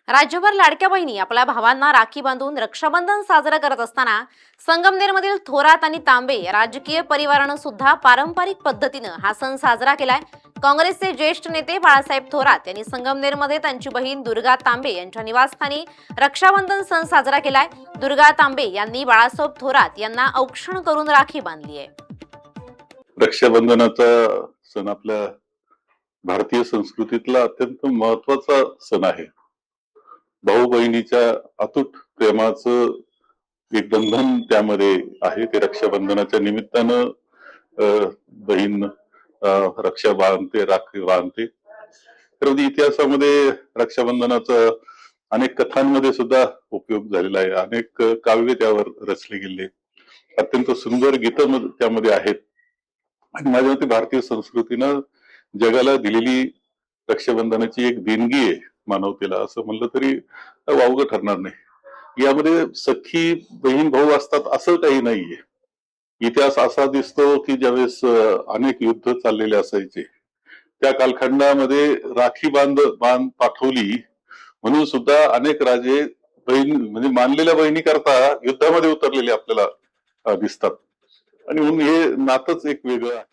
राज्यभर लाडक्या बहिणी आपल्या भावांना राखी बांधून रक्षाबंधन साजरा करत असताना संगमनेरमधील थोरात आणि तांबे राजकीय परिवारानं सुद्धा पारंपरिक पद्धतीनं हा सण साजरा केलाय। काँग्रेसचे ज्येष्ठ नेते बाळासाहेब थोरात यांनी संगमनेरमध्ये त्यांची बहीण दुर्गा तांबे यांच्या निवासस्थानी रक्षाबंधन सण साजरा केलाय। दुर्गा तांबे यांनी बाळासाहेब थोरात यांना औक्षण करून राखी बांधली आहे। रक्षाबंधनाचा सण आपल्या भारतीय संस्कृतीतला अत्यंत महत्वाचा सण आहे। भाऊ बहिणीच्या अतूट प्रेमाचं एक बंधन त्यामध्ये आहे। ते रक्षाबंधनाच्या निमित्तानं बहीण रक्षा बांधते, राखी बांधते। तर इतिहासामध्ये रक्षाबंधनाचा अनेक कथांमध्ये सुद्धा उपयोग झालेला आहे। अनेक काव्य त्यावर रचले गेले, अत्यंत सुंदर गीतं त्यामध्ये आहेत। आणि माझ्या मते भारतीय संस्कृतीनं जगाला दिलेली रक्षाबंधनाची एक देणगी आहे मानवतेला, असं म्हणलं तरी वावगं ठरणार नाही। यामध्ये सख्खी बहीण भाऊ असतात असं काही नाहीये। इतिहास असा दिसतो की ज्यावेळेस अनेक युद्ध चाललेले असायचे, त्या कालखंडामध्ये राखी बांध पाठवली म्हणून सुद्धा अनेक राजे बहीण म्हणजे मानलेल्या बहिणी करता युद्धामध्ये उतरलेले आपल्याला दिसतात। आणि म्हणून हे नातंच एक वेगळं आहे।